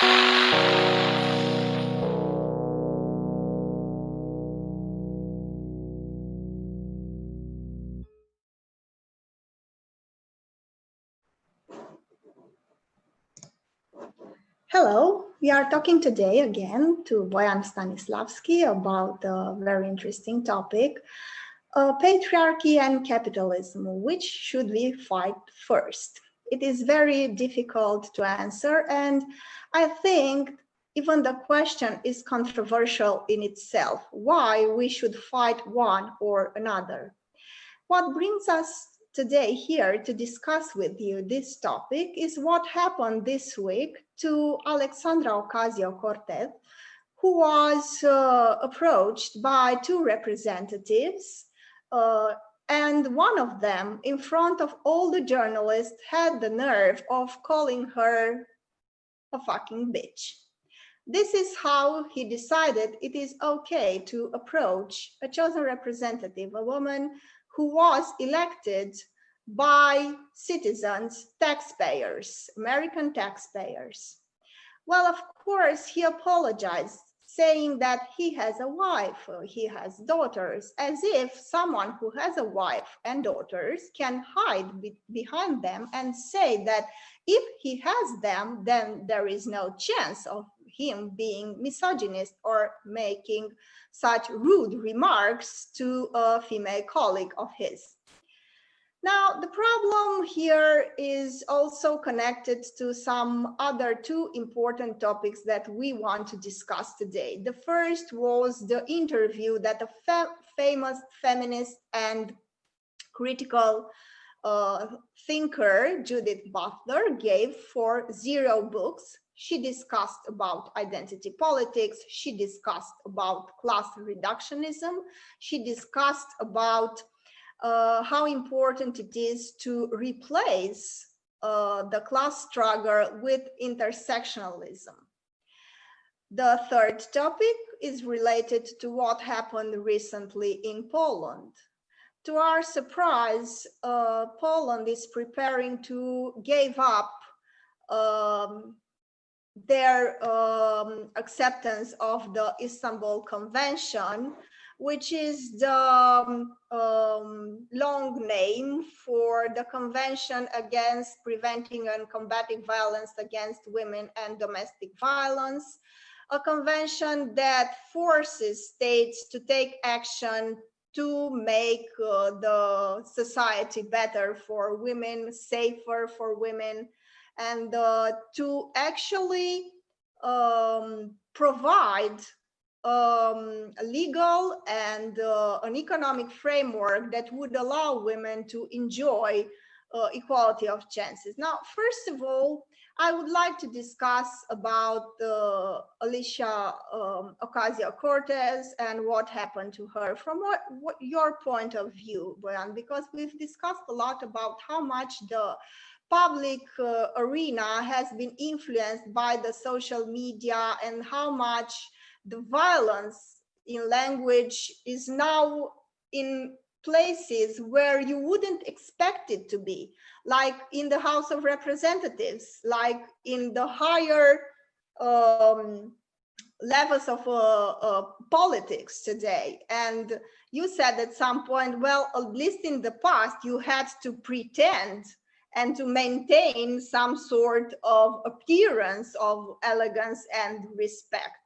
Hello, we are talking today again to Boyan Stanislavski about a very interesting topic, patriarchy and capitalism. Which should we fight first? It is very difficult to answer, and I think even the question is controversial in itself, why we should fight one or another. What brings us today here to discuss with you this topic is what happened this week to Alexandra Ocasio-Cortez, who was approached by two representatives, and one of them, in front of all the journalists, had the nerve of calling her a fucking bitch. This is how he decided it is okay to approach a chosen representative, a woman who was elected by citizens, taxpayers, American taxpayers. Well, of course, he apologized, saying that he has a wife, he has daughters, as if someone who has a wife and daughters can hide behind them and say that if he has them, then there is no chance of him being misogynist or making such rude remarks to a female colleague of his. Now, the problem here is also connected to some other two important topics that we want to discuss today. The first was the interview that a famous feminist and critical thinker, Judith Butler, gave for Zero Books. She discussed about identity politics. She discussed about class reductionism. She discussed about how important it is to replace the class struggle with intersectionalism. The third topic is related to what happened recently in Poland. To our surprise, Poland is preparing to give up their acceptance of the Istanbul Convention, which is the long name for the Convention against Preventing and Combating Violence Against Women and Domestic Violence, a convention that forces states to take action to make the society better for women, safer for women, and to actually provide a legal and an economic framework that would allow women to enjoy equality of chances. Now, first of all, I would like to discuss about Alicia Ocasio-Cortez and what happened to her from what your point of view, Boyan, because we've discussed a lot about how much the public arena has been influenced by the social media and how much the violence in language is now in places where you wouldn't expect it to be, like in the House of Representatives, like in the higher levels of politics today. And you said at some point, well, at least in the past, you had to pretend and to maintain some sort of appearance of elegance and respect.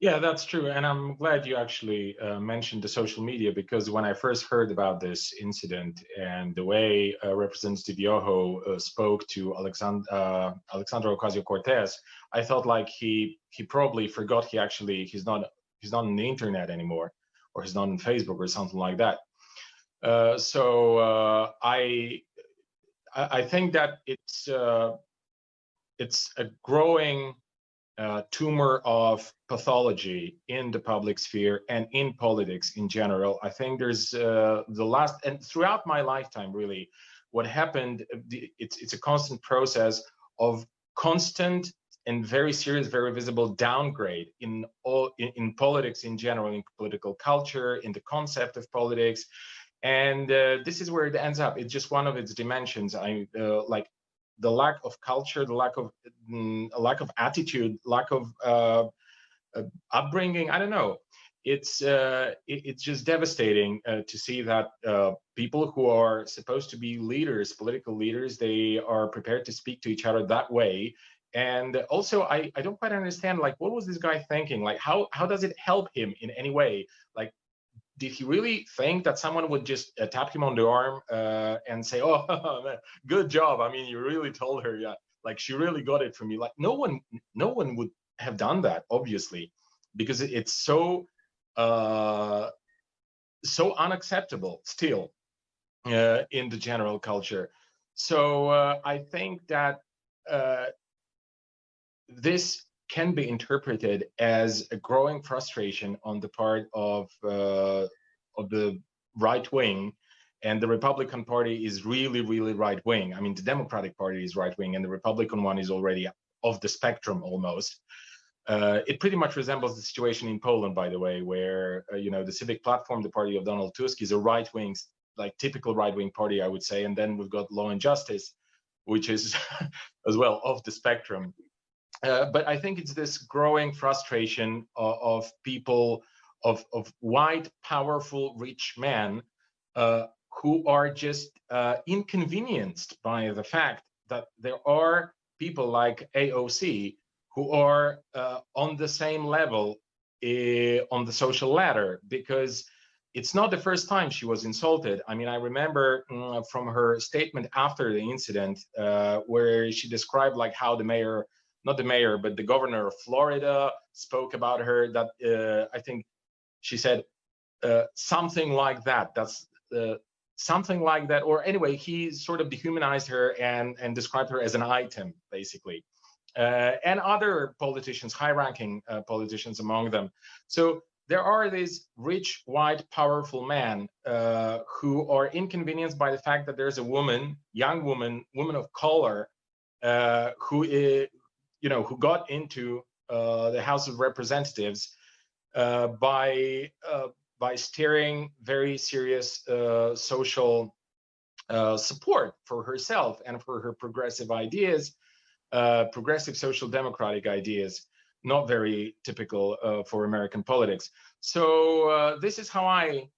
Yeah, that's true. And I'm glad you actually mentioned the social media, because when I first heard about this incident and the way Representative Yoho spoke to Alexandra Ocasio-Cortez, I felt like he probably forgot he's not on the internet anymore, or he's not on Facebook or something like that. So I think that it's a growing tumor of pathology in the public sphere and in politics in general. I think there's and throughout my lifetime, really, what happened, it's a constant process of constant and very serious, very visible downgrade in politics in general, in political culture, in the concept of politics. And this is where it ends up. It's just one of its dimensions. Like the lack of culture, the lack of a lack of attitude, lack of upbringing. I don't know. It's just devastating to see that people who are supposed to be leaders, political leaders, they are prepared to speak to each other that way. And also, I don't quite understand, like, what was this guy thinking? Like, how does it help him in any way? Like, did he really think that someone would just tap him on the arm and say, "Oh, man, good job. I mean, you really told her, yeah, like she really got it from you." Like, no one would have done that, obviously, because it's so so unacceptable still in the general culture. So I think that this can be interpreted as a growing frustration on the part of the right wing, and the Republican Party is really, really right wing. I mean, the Democratic Party is right wing, and the Republican one is already off the spectrum almost. It pretty much resembles the situation in Poland, by the way, where the Civic Platform, the party of Donald Tusk, is a right-wing, like typical right-wing party, I would say, and then we've got Law and Justice, which is as well off the spectrum. But I think it's this growing frustration of people, of white, powerful, rich men who are just inconvenienced by the fact that there are people like AOC who are on the same level on the social ladder, because it's not the first time she was insulted. I mean, I remember from her statement after the incident where she described like how the mayor, not the mayor, but the governor of Florida spoke about her, that I think she said something like that. That's something like that. Or anyway, he sort of dehumanized her and described her as an item, basically. And other politicians, high-ranking politicians among them. So there are these rich, white, powerful men who are inconvenienced by the fact that there's a woman, young woman of color, who got into the House of Representatives by steering very serious social support for herself and for her progressive ideas. Progressive social democratic ideas, not very typical for American politics. So this is how I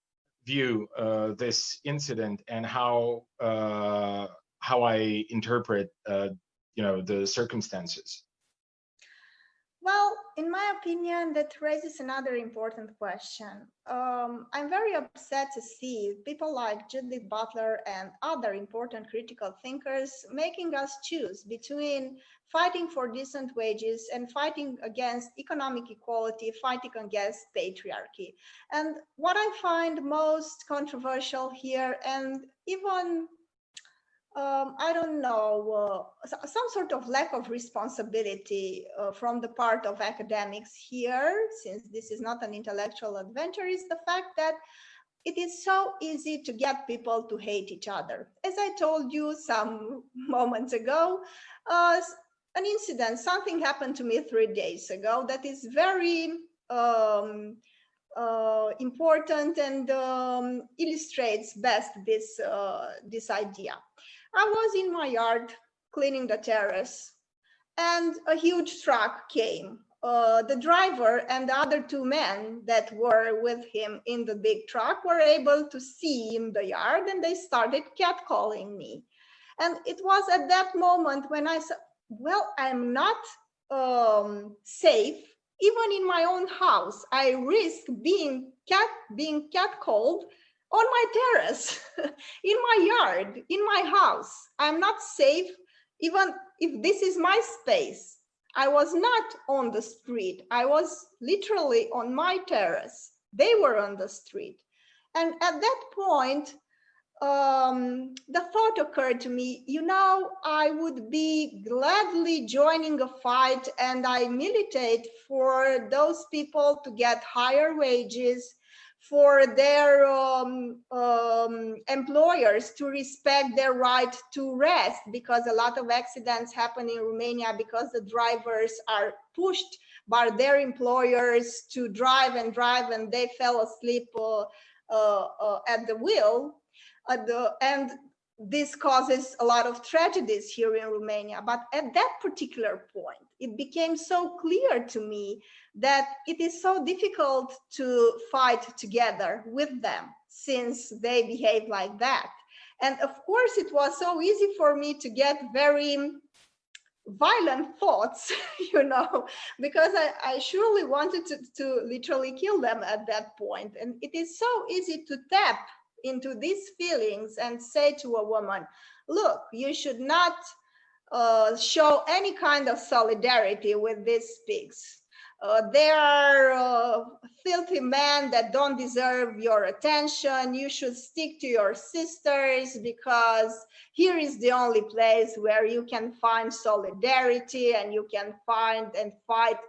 view this incident, and how I interpret the circumstances. Well, in my opinion, that raises another important question. I'm very upset to see people like Judith Butler and other important critical thinkers making us choose between fighting for decent wages and fighting against economic equality, fighting against patriarchy. And what I find most controversial here, and even I don't know, some sort of lack of responsibility from the part of academics here, since this is not an intellectual adventure, is the fact that it is so easy to get people to hate each other. As I told you some moments ago, an incident, something happened to me 3 days ago that is very important and illustrates best this idea. I was in my yard cleaning the terrace, and a huge truck came. The driver and the other 2 men that were with him in the big truck were able to see in the yard, and they started catcalling me. And it was at that moment when I said, well, I'm not safe. Even in my own house, I risk being catcalled on my terrace, in my yard, in my house. I'm not safe, even if this is my space. I was not on the street. I was literally on my terrace. They were on the street. And at that point, the thought occurred to me, I would be gladly joining a fight, and I militate for those people to get higher wages, for their employers to respect their right to rest, because a lot of accidents happen in Romania because the drivers are pushed by their employers to drive and and they fell asleep at the wheel. And this causes a lot of tragedies here in Romania. But at that particular point, it became so clear to me that it is so difficult to fight together with them since they behave like that. And of course, it was so easy for me to get very violent thoughts, because I surely wanted to literally kill them at that point. And it is so easy to tap into these feelings and say to a woman, look, you should not show any kind of solidarity with these pigs. They are filthy men that don't deserve your attention. You should stick to your sisters, because here is the only place where you can find solidarity and you can find and fight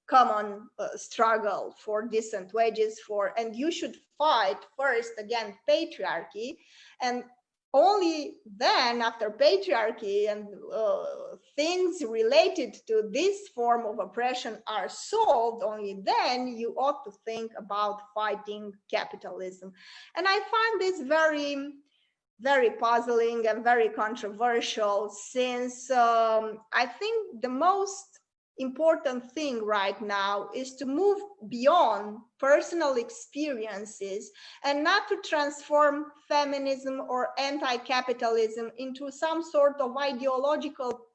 common struggle for decent wages and you should fight first against patriarchy, and only then, after patriarchy and things related to this form of oppression are solved, only then you ought to think about fighting capitalism. And I find this very, very puzzling and very controversial, since I think the most important thing right now is to move beyond personal experiences and not to transform feminism or anti-capitalism into some sort of ideological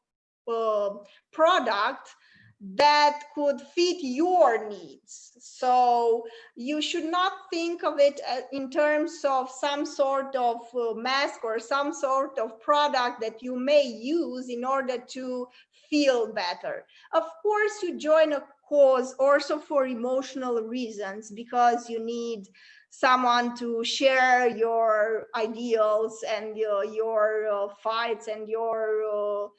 product that could fit your needs. So you should not think of it in terms of some sort of mask or some sort of product that you may use in order to feel better. Of course, you join a cause also for emotional reasons, because you need someone to share your ideals and your fights and your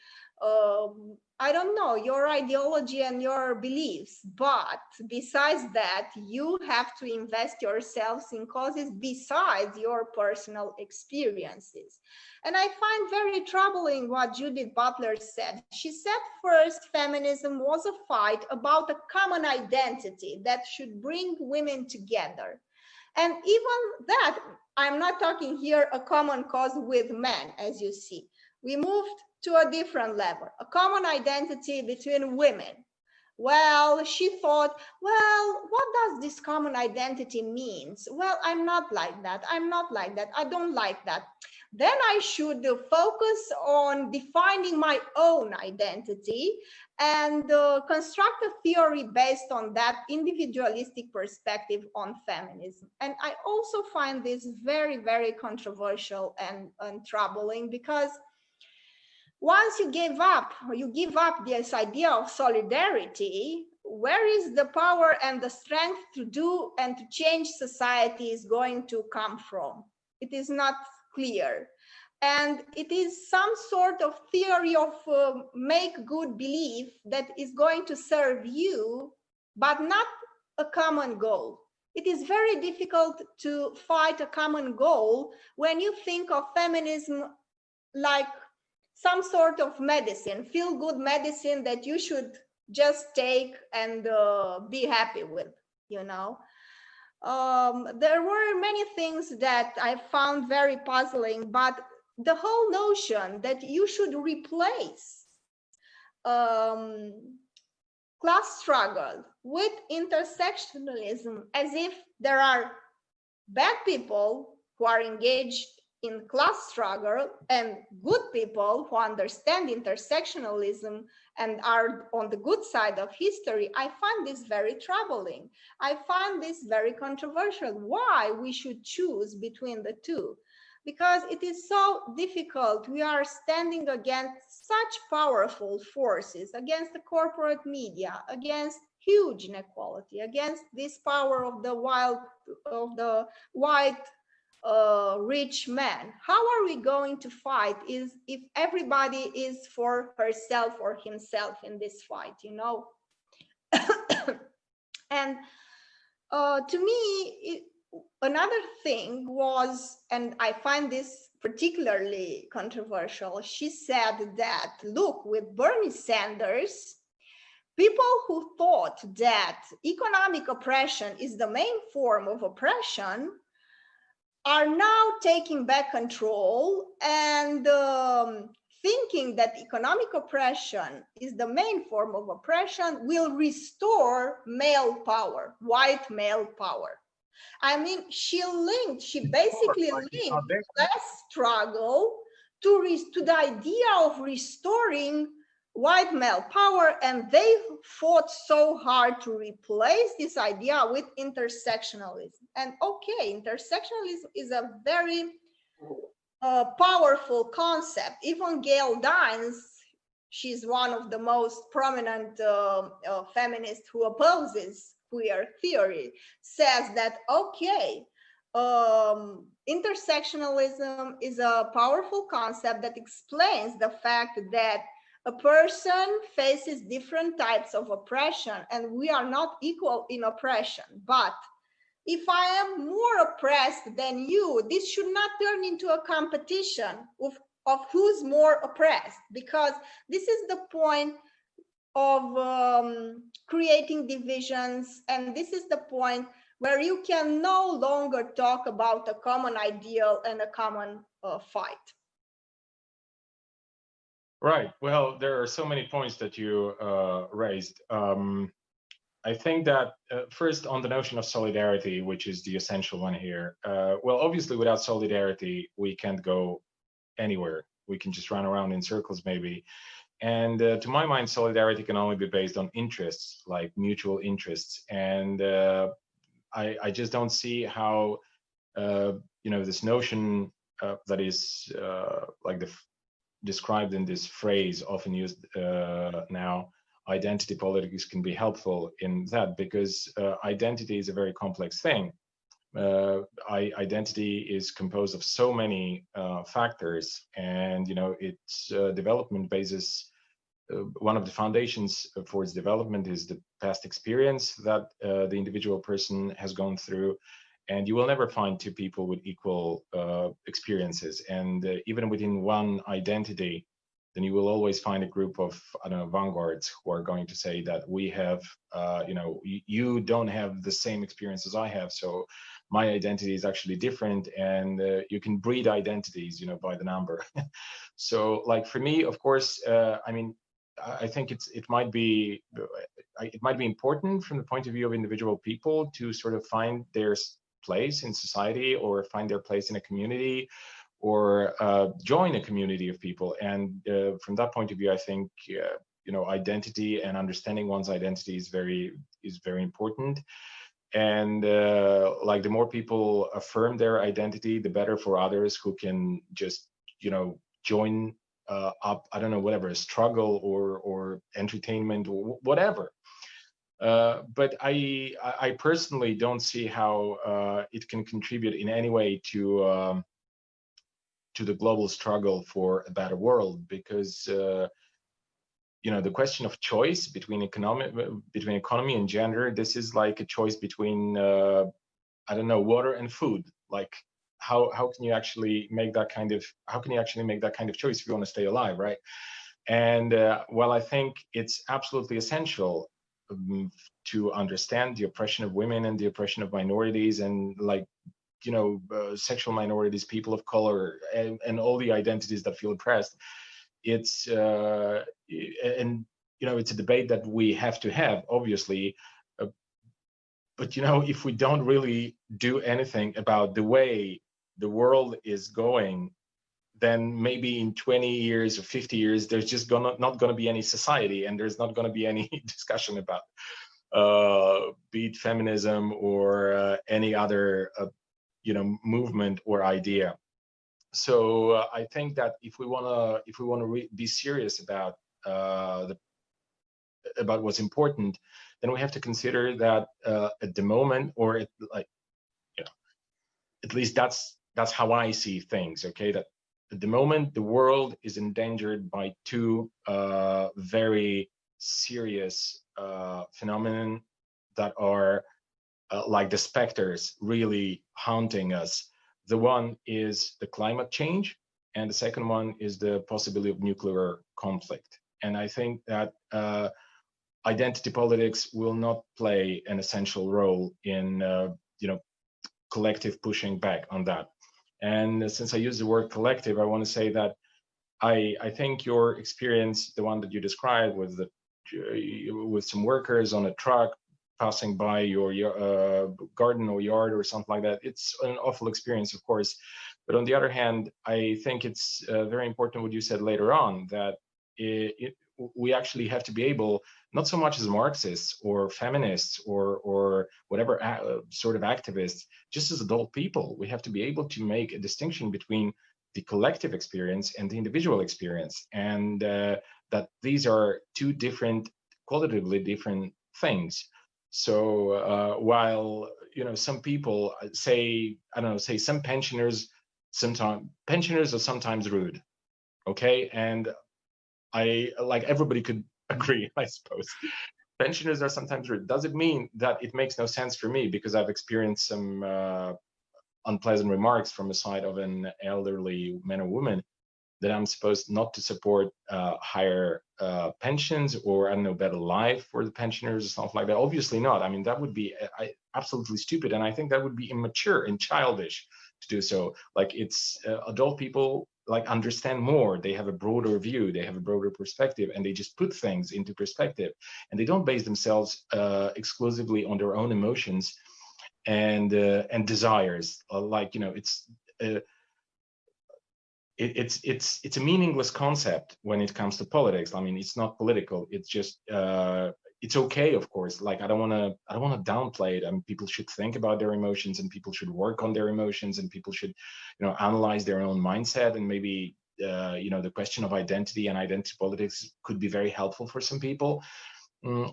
I don't know, your ideology and your beliefs. But besides that, you have to invest yourselves in causes besides your personal experiences. And I find very troubling what Judith Butler said. She said first, feminism was a fight about a common identity that should bring women together. And even that, I'm not talking here a common cause with men, as you see. We moved to a different level, a common identity between women. Well, she thought, well, what does this common identity means? Well, I'm not like that. I'm not like that. I don't like that. Then I should focus on defining my own identity and construct a theory based on that individualistic perspective on feminism. And I also find this very, very controversial and troubling, because once you give up this idea of solidarity, where is the power and the strength to do and to change society is going to come from? It is not clear. And it is some sort of theory of make good belief that is going to serve you, but not a common goal. It is very difficult to fight a common goal when you think of feminism like some sort of medicine, feel-good medicine that you should just take and be happy with, There were many things that I found very puzzling, but the whole notion that you should replace class struggle with intersectionalism, as if there are bad people who are engaged in class struggle and good people who understand intersectionalism and are on the good side of history, I find this very troubling. I find this very controversial. Why we should choose between the two? Because it is so difficult. We are standing against such powerful forces, against the corporate media, against huge inequality, against this power of the white rich man. How are we going to fight if everybody is for herself or himself in this fight, And to me, another thing was, and I find this particularly controversial, she said that, look, with Bernie Sanders, people who thought that economic oppression is the main form of oppression are now taking back control and thinking that economic oppression is the main form of oppression will restore male power, white male power. I mean, she basically linked class struggle to the idea of restoring white male power, and they fought so hard to replace this idea with intersectionalism. And okay, intersectionalism is a very powerful concept. Even Gail Dines, she's one of the most prominent feminists who opposes queer theory, says that, okay, intersectionalism is a powerful concept that explains the fact that a person faces different types of oppression and we are not equal in oppression. But if I am more oppressed than you, this should not turn into a competition of who's more oppressed, because this is the point of creating divisions, and this is the point where you can no longer talk about a common ideal and a common fight. Right. Well, there are so many points that you raised. I think that first on the notion of solidarity, which is the essential one here. Well, obviously, without solidarity, we can't go anywhere. We can just run around in circles, maybe. And to my mind, solidarity can only be based on interests, like mutual interests. And I just don't see how, this notion that is like described in this phrase often used now, identity politics, can be helpful in that, because identity is a very complex thing. Identity is composed of so many factors, and its development basis, one of the foundations for its development is the past experience that the individual person has gone through. And you will never find two people with equal experiences. And even within one identity, then you will always find a group of, I don't know, vanguards who are going to say that we have, you don't have the same experience as I have, so my identity is actually different. And you can breed identities, by the number. So, like, for me, of course, I think it might be important from the point of view of individual people to sort of find their place in society, or find their place in a community, or join a community of people. And from that point of view, I think identity and understanding one's identity is very important. And like, the more people affirm their identity, the better for others who can just join up, I don't know, whatever, a struggle or entertainment or whatever. But I personally don't see how it can contribute in any way to the global struggle for a better world, because the question of choice between economy and gender, this is like a choice between I don't know, water and food. Like, how can you actually make that kind of choice if you want to stay alive, right? And well, I think it's absolutely essential to understand the oppression of women and the oppression of minorities, and like, sexual minorities, people of color, and all the identities that feel oppressed. It's it's a debate that we have to have, obviously. But if we don't really do anything about the way the world is going, then maybe in 20 years or 50 years, there's just not going to be any society, and there's not going to be any discussion about be it feminism or any other movement or idea. So I think that if we want to be serious about what's important, then we have to consider that at the moment, or at least that's how I see things. Okay, that at the moment the world is endangered by two very serious phenomenon that are like the specters really haunting us. The one is the climate change, and the second one is the possibility of nuclear conflict. And I think that identity politics will not play an essential role in collective pushing back on that. And since I use the word collective, I want to say that I think your experience, the one that you described with some workers on a truck passing by your garden or yard or something like that, it's an awful experience, of course. But on the other hand, I think it's very important what you said later on, that we actually have to be able, not so much as Marxists or feminists or whatever sort of activists, just as adult people, we have to be able to make a distinction between the collective experience and the individual experience, and that these are two different, qualitatively different things. So while some people say, I don't know, say some pensioners are sometimes rude, okay, and I like everybody could agree, I suppose. Pensioners are sometimes rude. Does it mean that it makes no sense for me because I've experienced some unpleasant remarks from the side of an elderly man or woman, that I'm supposed not to support higher pensions, or I don't know, better life for the pensioners or something like that? Obviously not. I mean, that would be absolutely stupid, and I think that would be immature and childish to do so. Like, it's adult people like understand more, they have a broader view, they have a broader perspective, and they just put things into perspective, and they don't base themselves exclusively on their own emotions and desires. Like, it's a meaningless concept when it comes to politics. I mean, it's not political. It's just it's okay, of course. Like, I don't want to downplay it. I mean, people should think about their emotions, and people should work on their emotions, and people should analyze their own mindset, and maybe the question of identity and identity politics could be very helpful for some people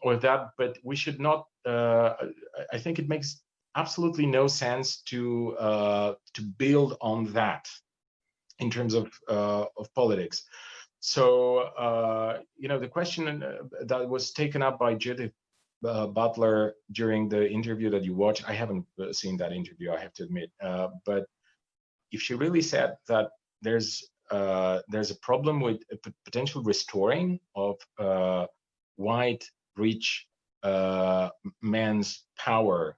with that. But we should not. I think it makes absolutely no sense to build on that in terms of politics. So the question that was taken up by Judith Butler during the interview that you watched, I haven't seen that interview, I have to admit, but if she really said that there's a problem with a potential restoring of white rich men's power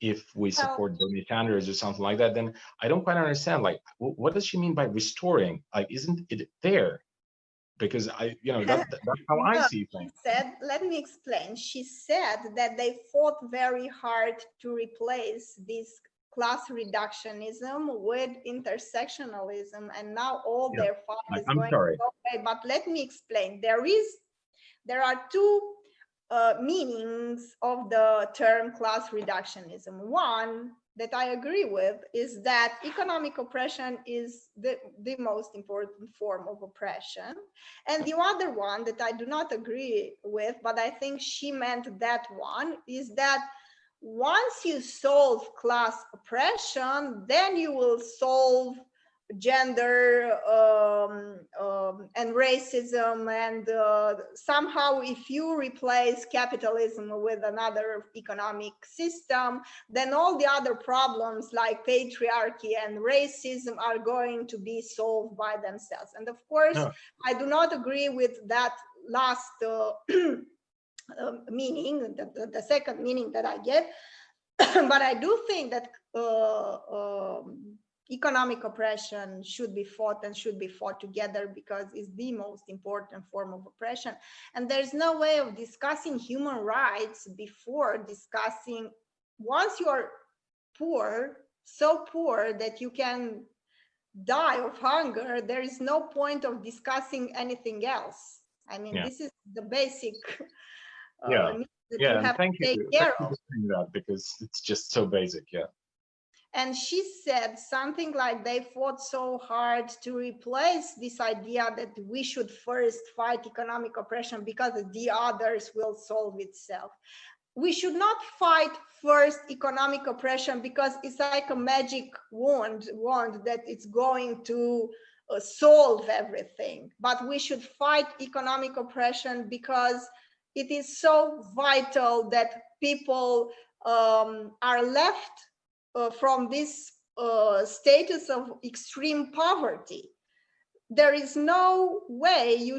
if we support Bernie Sanders or something like that, then I don't quite understand. Like, what does she mean by restoring? Like, isn't it there? Because that's how I see things. She said, let me explain. She said that they fought very hard to replace this class reductionism with intersectionalism, and now all their fight is going to go away. But let me explain. There are two meanings of the term class reductionism. One that I agree with is that economic oppression is the most important form of oppression. And the other one that I do not agree with, but I think she meant that one, is that once you solve class oppression, then you will solve gender and racism, and somehow if you replace capitalism with another economic system, then all the other problems like patriarchy and racism are going to be solved by themselves. And of course, I do not agree with that last meaning, the second meaning that I get, but I do think that economic oppression should be fought, and should be fought together, because it's the most important form of oppression. And there's no way of discussing human rights before discussing, once you are poor, so poor that you can die of hunger, there is no point of discussing anything else. I mean, this is the basic need that you have to take care of. That, because it's just so basic. And she said something like they fought so hard to replace this idea that we should first fight economic oppression because the others will solve itself. We should not fight first economic oppression because it's like a magic wand that it's going to solve everything. But we should fight economic oppression because it is so vital that people are left from this status of extreme poverty. There is no way you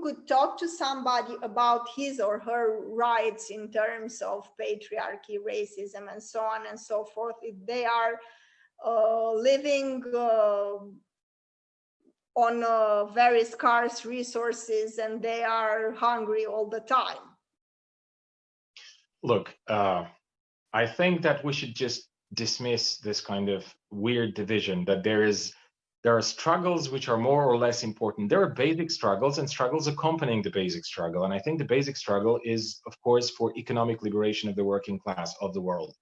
could talk to somebody about his or her rights in terms of patriarchy, racism, and so on and so forth, if they are living on very scarce resources, and they are hungry all the time. Look, I think that we should just dismiss this kind of weird division that there are struggles which are more or less important. There are basic struggles and struggles accompanying the basic struggle. And I think the basic struggle is, of course, for economic liberation of the working class of the world.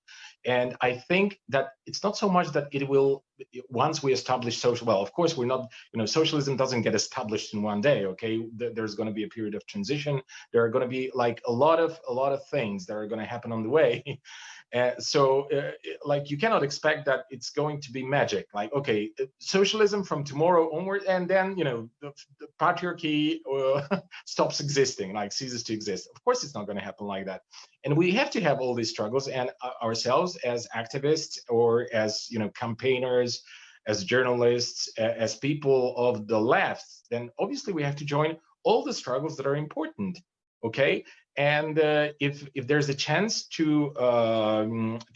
And I think that it's not so much that it will, once we establish social, well, of course, we're not, socialism doesn't get established in one day, okay? There's going to be a period of transition. There are going to be like a lot of things that are going to happen on the way. So like you cannot expect that it's going to be magic, like, okay, socialism from tomorrow onward, and then the patriarchy stops existing, like ceases to exist. Of course it's not going to happen like that, and we have to have all these struggles, and ourselves as activists or as campaigners, as journalists, as people of the left, then obviously we have to join all the struggles that are important, okay? And if there's a chance to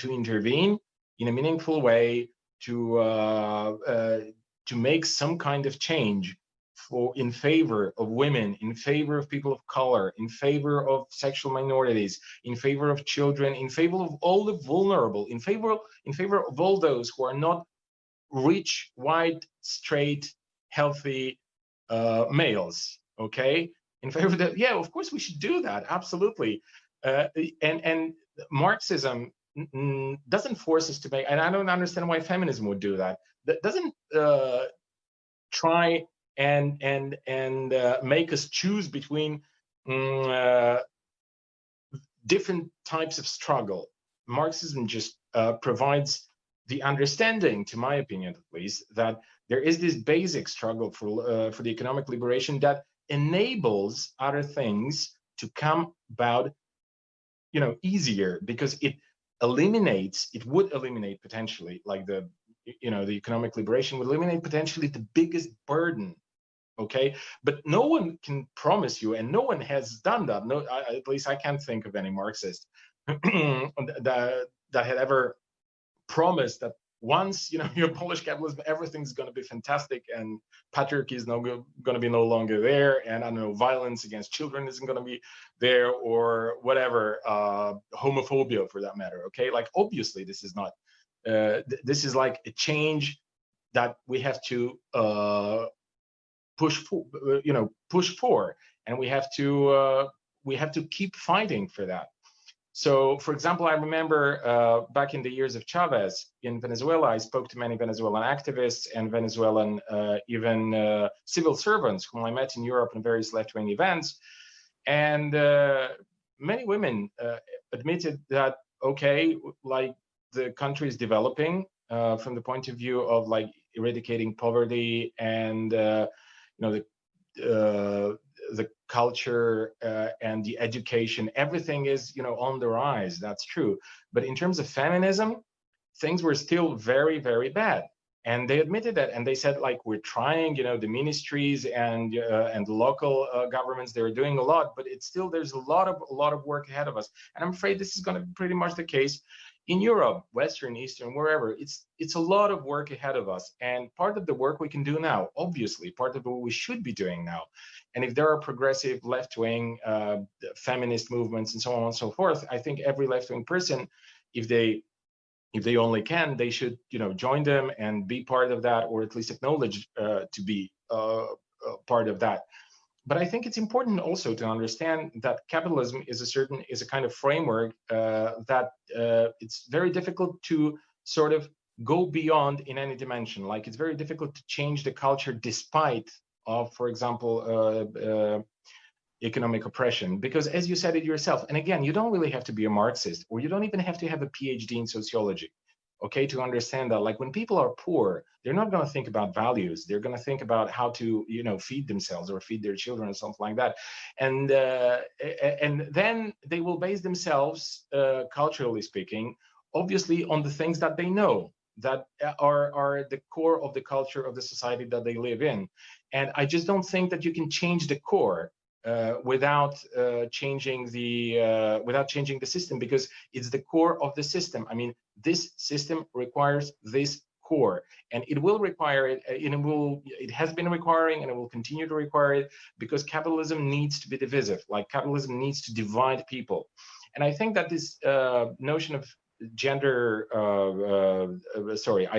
intervene in a meaningful way, to make some kind of change in favor of women, in favor of people of color, in favor of sexual minorities, in favor of children, in favor of all the vulnerable, in favor of all those who are not rich, white, straight, healthy males, okay? In favor of that, yeah, of course we should do that, absolutely. And Marxism doesn't force us to make, and I don't understand why feminism would do that. That doesn't try and make us choose between different types of struggle. Marxism just provides the understanding, to my opinion at least, that there is this basic struggle for the economic liberation that enables other things to come about, easier, because it would eliminate potentially, like the economic liberation would eliminate potentially the biggest burden, okay? But no one can promise you, and no one has done that. No, at least I can't think of any Marxist that had ever promised that once you abolish capitalism, everything's going to be fantastic, and patriarchy is going to be no longer there, and I don't know, violence against children isn't going to be there, or whatever, homophobia for that matter. Okay, like obviously this is not. This is like a change that we have to push for, and we have to keep fighting for that. So, for example, I remember back in the years of Chavez in Venezuela, I spoke to many Venezuelan activists and Venezuelan even civil servants whom I met in Europe in various left-wing events. And many women admitted that, okay, like the country is developing from the point of view of like eradicating poverty and, the culture and the education, everything is on the rise. That's true. But in terms of feminism, things were still very, very bad, and they admitted that, and they said, like, we're trying, the ministries and the local governments, they're doing a lot, but it's still, there's a lot of work ahead of us. And I'm afraid this is going to be pretty much the case in Europe, Western, Eastern, wherever. It's a lot of work ahead of us, and part of the work we can do now, obviously, part of what we should be doing now. And if there are progressive left-wing feminist movements and so on and so forth, I think every left-wing person, if they only can, they should join them and be part of that, or at least acknowledge to be part of that. But I think it's important also to understand that capitalism is a kind of framework that it's very difficult to sort of go beyond in any dimension. Like, it's very difficult to change the culture despite of, for example, economic oppression, because as you said it yourself, and again, you don't really have to be a Marxist, or you don't even have to have a PhD in sociology, okay, to understand that, like, when people are poor, they're not going to think about values. They're going to think about how to, feed themselves or feed their children or something like that. And then they will base themselves, culturally speaking, obviously on the things that they know, that are the core of the culture of the society that they live in. And I just don't think that you can change the core without changing the system, because it's the core of the system. I mean, this system requires this core, and it will require it. It has been requiring, and it will continue to require it, because capitalism needs to be divisive. Like, capitalism needs to divide people, and I think that this notion of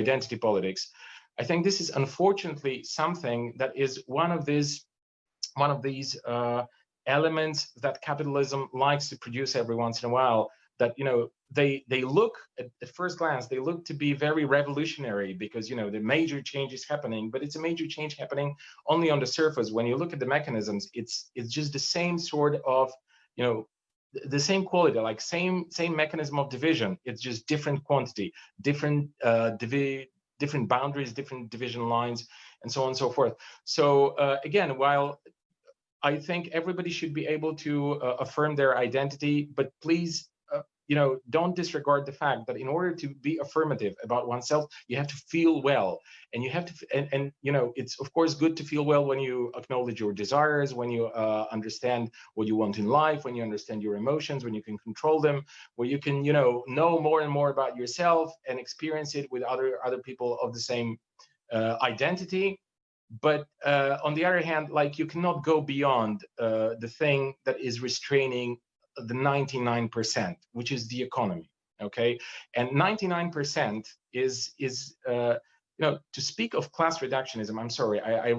identity politics, I think this is unfortunately something that is one of these elements that capitalism likes to produce every once in a while, that, you know, they look at first glance, they look to be very revolutionary, because, you know, the major change is happening, but it's a major change happening only on the surface. When you look at the mechanisms, it's just the same sort of, you know, the same quality, like same mechanism of division. It's just different quantity, different different boundaries, different division lines, and so on and so forth. So again, while I think everybody should be able to affirm their identity, but please, you know, don't disregard the fact that in order to be affirmative about oneself, you have to feel well, and you have to, and you know, it's of course good to feel well when you acknowledge your desires, when you understand what you want in life, when you understand your emotions, when you can control them, where you can, you know more and more about yourself and experience it with other people of the same identity. But on the other hand, like, you cannot go beyond the thing that is restraining the 99%, which is the economy. Okay, and 99% is you know, to speak of class reductionism, I'm sorry, I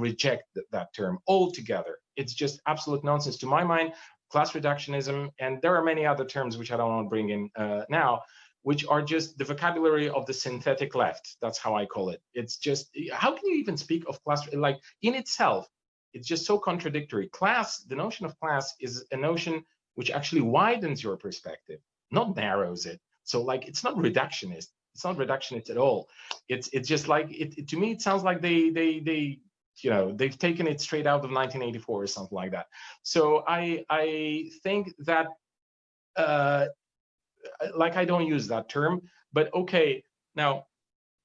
reject that term altogether. It's just absolute nonsense to my mind. Class reductionism, and there are many other terms which I don't want to bring in now, which are just the vocabulary of the synthetic left. That's how I call it. It's just, how can you even speak of class? Like, in itself, it's just so contradictory. Class, the notion of class is a notion which actually widens your perspective, not narrows it. So, like, it's not reductionist. It's not reductionist at all. It's just like, to me, it sounds like they you know, they've taken it straight out of 1984 or something like that. So I think that like, I don't use that term, but okay. Now,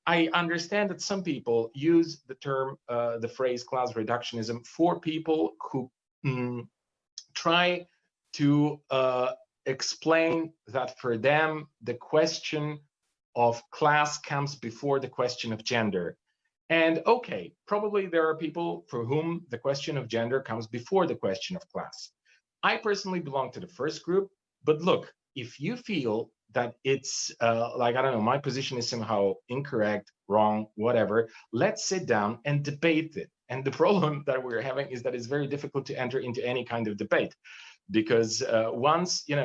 I understand that some people use the term, the phrase class reductionism for people who try to explain that for them, the question of class comes before the question of gender. And okay, probably there are people for whom the question of gender comes before the question of class. I personally belong to the first group, but look, if you feel that it's like, I don't know, my position is somehow incorrect, wrong, whatever, let's sit down and debate it. And the problem that we're having is that it's very difficult to enter into any kind of debate, because once you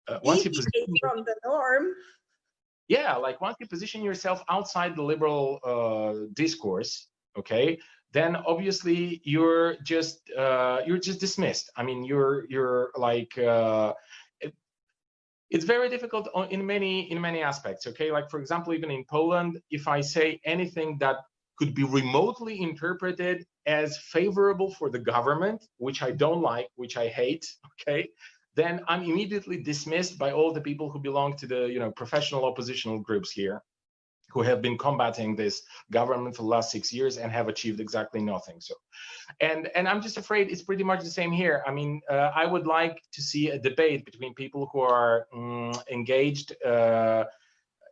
Deviate from the norm. Yeah, like, once you position yourself outside the liberal discourse, okay, then obviously you're just dismissed. I mean, you're like, it's very difficult in many aspects. Okay, like, for example, even in Poland, if I say anything that could be remotely interpreted as favorable for the government, which I don't like, which I hate, okay, then I'm immediately dismissed by all the people who belong to the, you know, professional oppositional groups here, who have been combating this government for the last 6 years and have achieved exactly nothing. So, and I'm just afraid it's pretty much the same here. I mean, I would like to see a debate between people who are engaged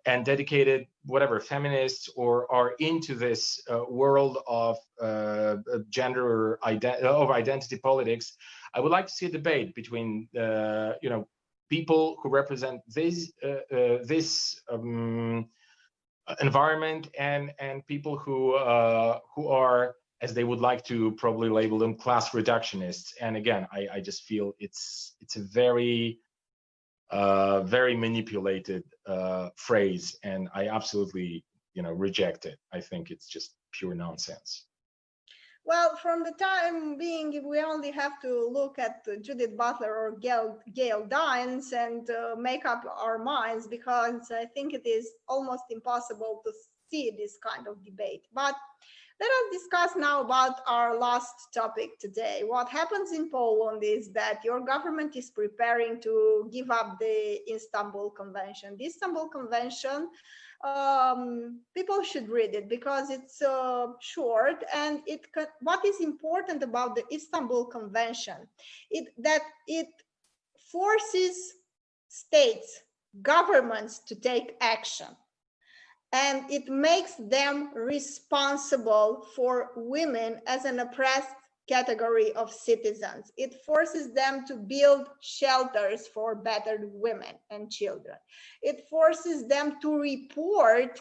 and dedicated, whatever, feminists, or are into this world of gender of identity politics. I would like to see a debate between you know, people who represent this environment, and people who are, as they would like to probably label them, class reductionists. And again, I just feel it's a very very manipulated phrase, and I absolutely, you know, reject it. I think it's just pure nonsense. Well, from the time being, we only have to look at Judith Butler or Gail Dines and make up our minds, because I think it is almost impossible to see this kind of debate. But let us discuss now about our last topic today. What happens in Poland is that your government is preparing to give up the Istanbul Convention. The Istanbul Convention, people should read it because it's short, and what is important about the Istanbul Convention, that it forces states governments to take action. And it makes them responsible for women as an oppressed category of citizens. It forces them to build shelters for battered women and children. It forces them to report,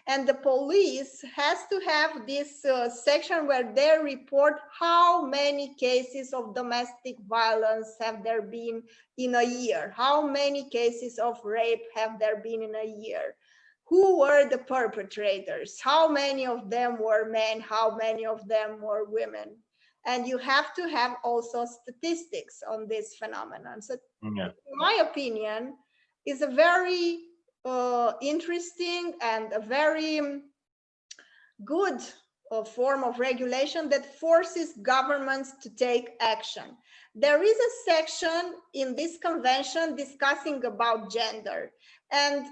and the police has to have this section where they report how many cases of domestic violence have there been in a year, how many cases of rape have there been in a year, who were the perpetrators, how many of them were men, how many of them were women. And you have to have also statistics on this phenomenon. So Yeah. in my opinion, is a very interesting and a very good form of regulation that forces governments to take action. There is a section in this convention discussing about gender, and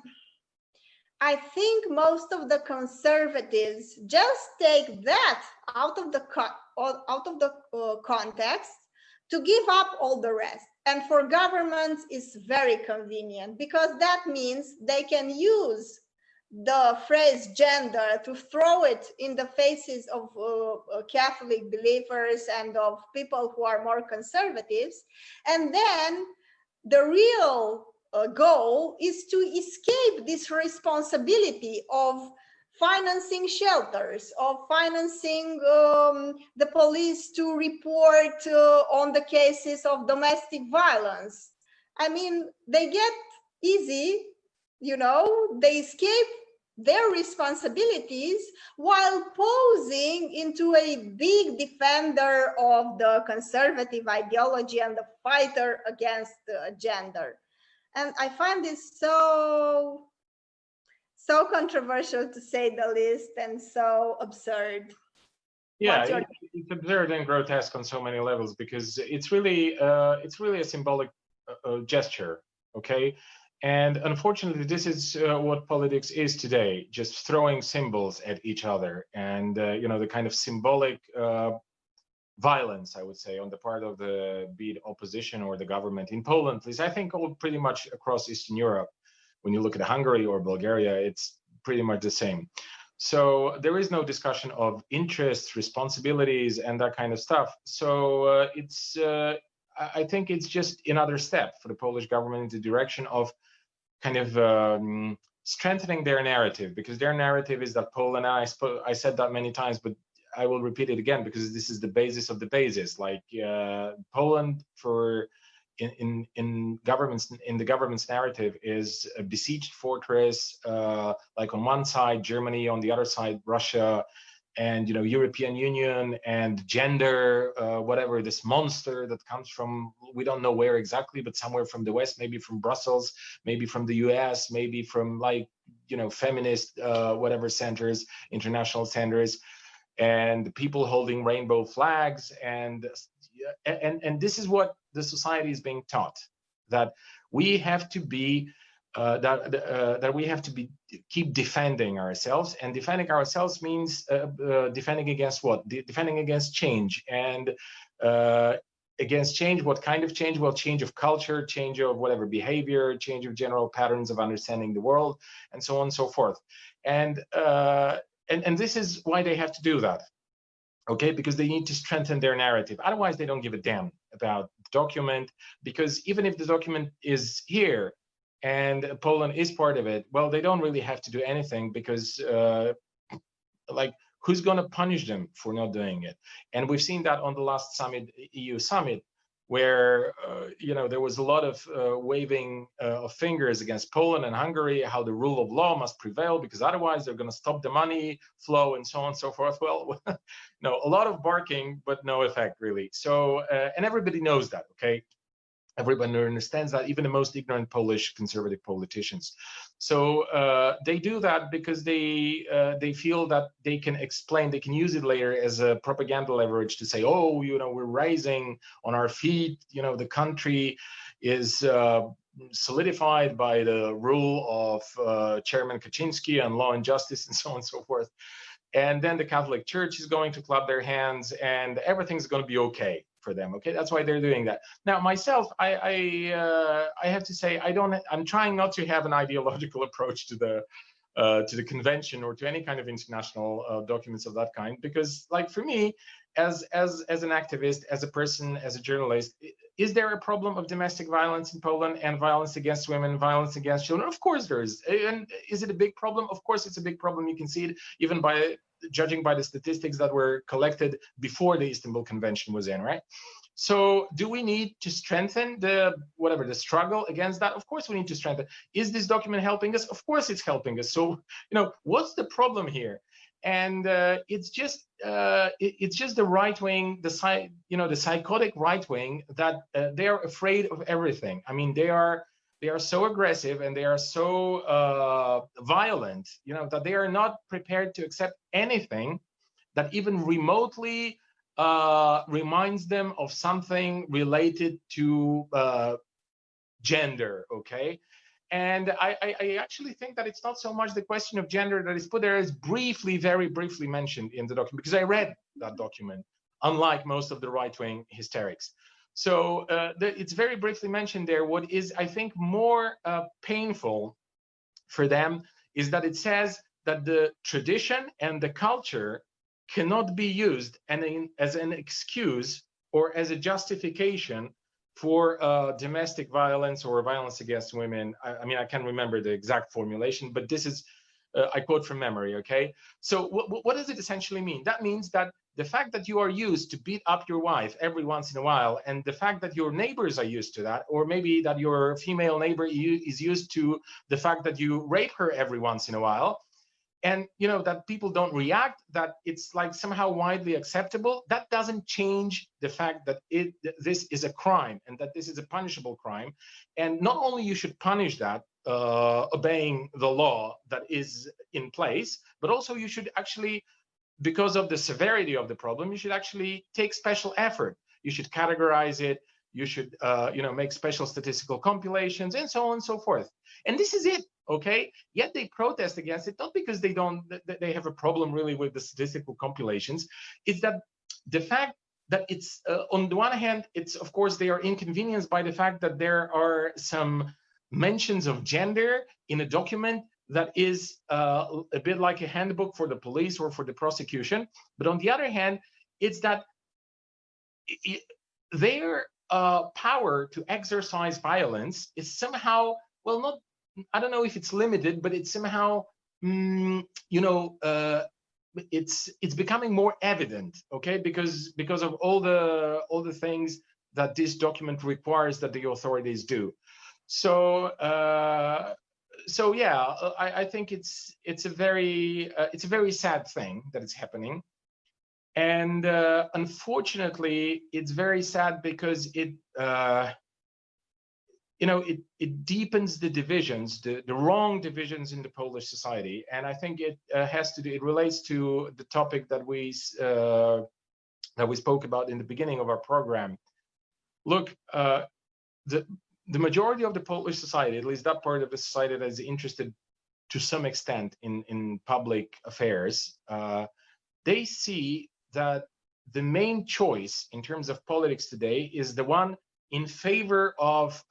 I think most of the conservatives just take that out of the context to give up all the rest. And for governments, it's very convenient because that means they can use the phrase gender to throw it in the faces of Catholic believers and of people who are more conservatives. And then the real goal is to escape this responsibility of financing shelters, of financing the police to report on the cases of domestic violence. I mean, they get easy, you know, they escape their responsibilities while posing into a big defender of the conservative ideology and the fighter against gender. And I find this so controversial, to say the least, and so absurd. Yeah, it's absurd and grotesque on so many levels because it's really a symbolic gesture, okay? And unfortunately, this is what politics is today, just throwing symbols at each other, and you know, the kind of symbolic violence, I would say, on the part of the be it opposition or the government in Poland, is I think all pretty much across Eastern Europe. When you look at Hungary or Bulgaria, it's pretty much the same. So there is no discussion of interests, responsibilities, and that kind of stuff. So I think it's just another step for the Polish government in the direction of kind of strengthening their narrative, because their narrative is that Poland, I said that many times, but I will repeat it again because this is the basis of the basis. Like Poland, in the government's narrative, is a besieged fortress. Like on one side Germany, on the other side Russia, and you know, European Union and gender, whatever, this monster that comes from, we don't know where exactly, but somewhere from the West, maybe from Brussels, maybe from the US, maybe from, like, you know, feminist whatever centers, international centers, and people holding rainbow flags, and this is what the society is being taught, that we have to be that we have to be keep defending ourselves, and defending ourselves means defending against what? Defending against change, and against change. What kind of change? Well, change of culture, change of whatever behavior, change of general patterns of understanding the world, and so on and so forth. And this is why they have to do that, okay? Because they need to strengthen their narrative. Otherwise, they don't give a damn about the document, because even if the document is here and Poland is part of it, well, they don't really have to do anything, because like, who's going to punish them for not doing it? And we've seen that on the last summit, EU summit, where you know, there was a lot of waving of fingers against Poland and Hungary, how the rule of law must prevail, because otherwise they're going to stop the money flow, and so on and so forth. Well, no, a lot of barking, but no effect really. So and everybody knows that, okay? Everybody understands that, even the most ignorant Polish conservative politicians. So they do that because they feel that they can explain, they can use it later as a propaganda leverage to say, oh, you know, we're rising on our feet, you know, the country is solidified by the rule of Chairman Kaczynski and law and justice, and so on and so forth. And then the Catholic Church is going to clap their hands, and everything's going to be okay. for them. Okay, that's why they're doing that. Now, myself, I have to say, I'm trying not to have an ideological approach to the convention or to any kind of international documents of that kind, because, like, for me, as an activist, as a person, as a journalist, is there a problem of domestic violence in Poland and violence against women, violence against children? Of course there is. And is it a big problem? Of course it's a big problem. You can see it even by judging by the statistics that were collected before the Istanbul Convention was in, right? So do we need to strengthen the struggle against that? Of course we need to strengthen. Is this document helping us? Of course it's helping us. So, what's the problem here? And it's just the right wing, the psychotic right wing, that they are afraid of everything. I mean, they are so aggressive and they are so violent, that they are not prepared to accept anything that even remotely reminds them of something related to gender. Okay. And I actually think that it's not so much the question of gender that is put there, as very briefly mentioned in the document, because I read that document, unlike most of the right-wing hysterics. So it's very briefly mentioned there. What is, I think, more painful for them is that it says that the tradition and the culture cannot be used as an excuse or as a justification for domestic violence or violence against women. I mean, I can't remember the exact formulation, but this is, I quote from memory, okay? So what does it essentially mean? That means that the fact that you are used to beat up your wife every once in a while, and the fact that your neighbors are used to that, or maybe that your female neighbor is used to the fact that you rape her every once in a while, and that people don't react, that it's like somehow widely acceptable, that doesn't change the fact that this is a crime and that this is a punishable crime. And not only you should punish that, obeying the law that is in place, but also you should actually, because of the severity of the problem, you should actually take special effort. You should categorize it. You should make special statistical compilations and so on and so forth. And this is it. Okay, yet they protest against it, not because they have a problem really with the statistical compilations. It's that the fact that it's on the one hand, it's, of course, they are inconvenienced by the fact that there are some mentions of gender in a document that is a bit like a handbook for the police or for the prosecution. But on the other hand, it's that their power to exercise violence is somehow, well, not, I don't know if it's limited, but it's somehow, it's becoming more evident, okay, because of all the things that this document requires that the authorities do. So yeah, I think it's a very sad thing that it's happening. And unfortunately, it's very sad because it deepens the divisions, the wrong divisions in the Polish society. And I think it relates to the topic that we spoke about in the beginning of our program. Look, the majority of the Polish society, at least that part of the society that is interested to some extent in public affairs, they see that the main choice in terms of politics today is the one in favor of,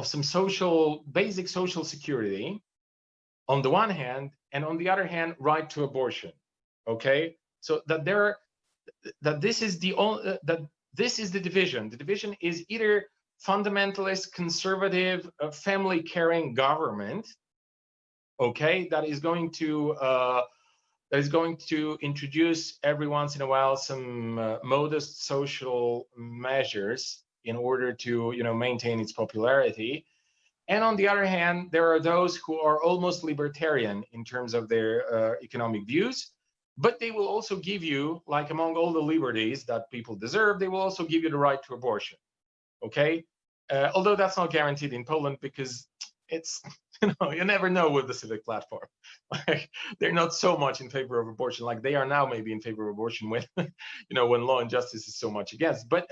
some basic social security on the one hand, and on the other hand, right to abortion. Okay, so this is the division. The division is either fundamentalist, conservative, family-caring government, okay, that is going to introduce every once in a while some modest social measures in order to maintain its popularity. And on the other hand, there are those who are almost libertarian in terms of their economic views, but they will also give you, like among all the liberties that people deserve, they will also give you the right to abortion. Okay, although that's not guaranteed in Poland, because it's, you never know with the civic platform. Like, they're not so much in favor of abortion, like they are now maybe in favor of abortion when, when law and justice is so much against. But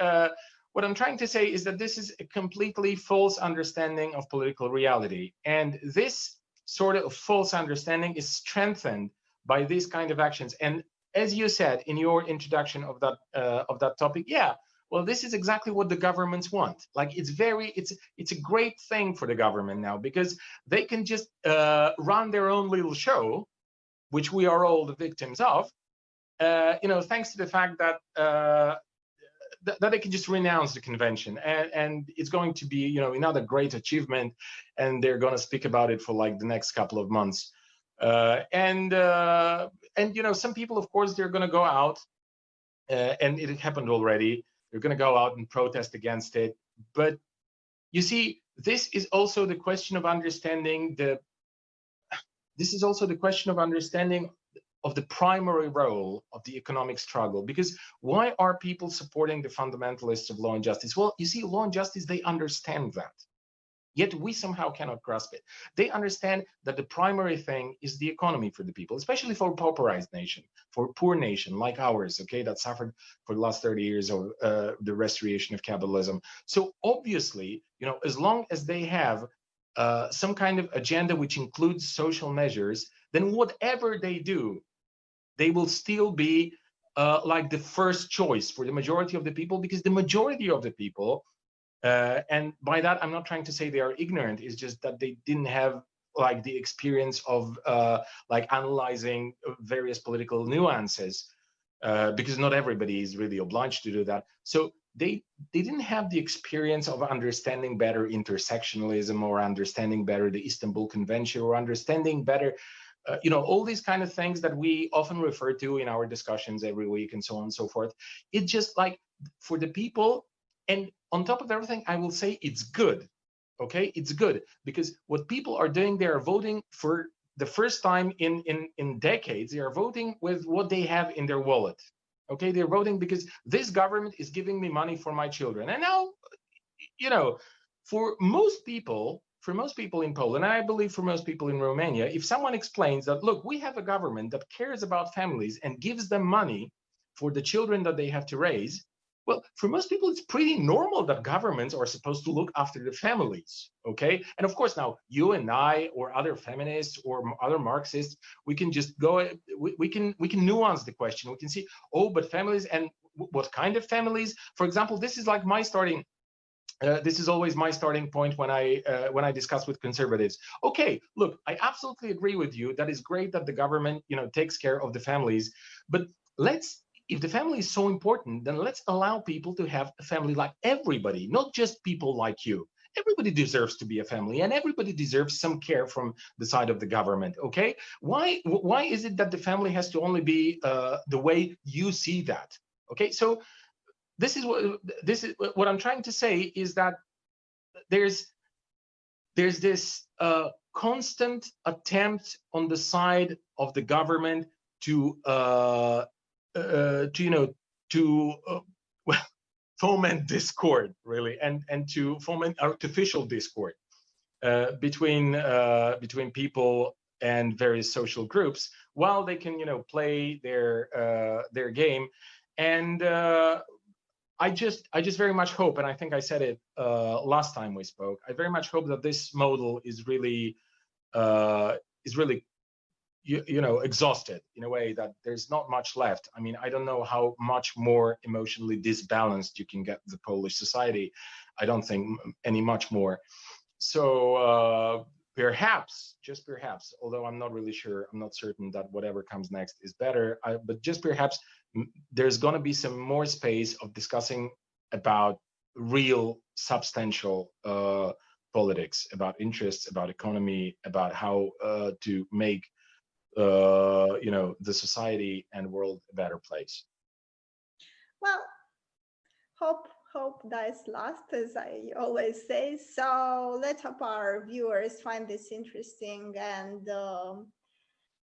what I'm trying to say is that this is a completely false understanding of political reality. And this sort of false understanding is strengthened by these kind of actions. And as you said in your introduction of that topic, yeah, well, this is exactly what the governments want. Like, it's a great thing for the government now, because they can just run their own little show, which we are all the victims of, thanks to the fact that that they can just renounce the convention, and it's going to be, another great achievement, and they're going to speak about it for like the next couple of months. And some people, of course, they're going to go out, and it happened already. They're going to go out and protest against it. But you see, this is also the question of understanding of the primary role of the economic struggle. Because why are people supporting the fundamentalists of law and justice? Well, you see, law and justice, they understand that. Yet we somehow cannot grasp it. They understand that the primary thing is the economy for the people, especially for a pauperized nation, for a poor nation like ours, okay, that suffered for the last 30 years of the restoration of capitalism. So obviously, as long as they have some kind of agenda which includes social measures, then whatever they do, they will still be like the first choice for the majority of the people, because the majority of the people, and by that, I'm not trying to say they are ignorant. It's just that they didn't have like the experience of like analyzing various political nuances, because not everybody is really obliged to do that. So they didn't have the experience of understanding better intersectionalism, or understanding better the Istanbul Convention, or understanding better all these kind of things that we often refer to in our discussions every week, and so on and so forth. It's just like, for the people, and on top of everything, I will say it's good. Okay, it's good, because what people are doing, they are voting for the first time in decades. They are voting with what they have in their wallet. Okay, they're voting because this government is giving me money for my children. And now, for most people in Poland, and I believe for most people in Romania, if someone explains that, look, we have a government that cares about families and gives them money for the children that they have to raise, well, for most people, it's pretty normal that governments are supposed to look after the families, okay? And of course, now you and I, or other feminists, or other Marxists, we can just go, we can nuance the question. We can see, oh, but families, and what kind of families? For example, this is like my starting. This is always my starting point when I discuss with conservatives. Okay, look, I absolutely agree with you. That is great that the government, takes care of the families. But if the family is so important, then let's allow people to have a family like everybody, not just people like you. Everybody deserves to be a family, and everybody deserves some care from the side of the government. Okay, why is it that the family has to only be the way you see that? Okay, so this is what I'm trying to say, is that there's this constant attempt on the side of the government to foment discord, really, and to foment artificial discord between people and various social groups, while they can play their game. And I just very much hope, and I think I said it last time we spoke, I very much hope that this model is really exhausted, in a way that there's not much left. I mean, I don't know how much more emotionally disbalanced you can get the Polish society. I don't think any much more. So perhaps, just perhaps, although I'm not really sure, I'm not certain that whatever comes next is better, but just perhaps there's going to be some more space of discussing about real substantial politics, about interests, about economy, about how to make the society and world a better place. Well, hope dies last, as I always say. So let's hope our viewers find this interesting, and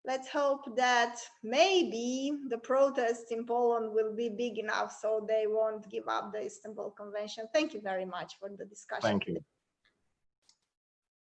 let's hope that maybe the protests in Poland will be big enough so they won't give up the Istanbul Convention. Thank you very much for the discussion. Thank you.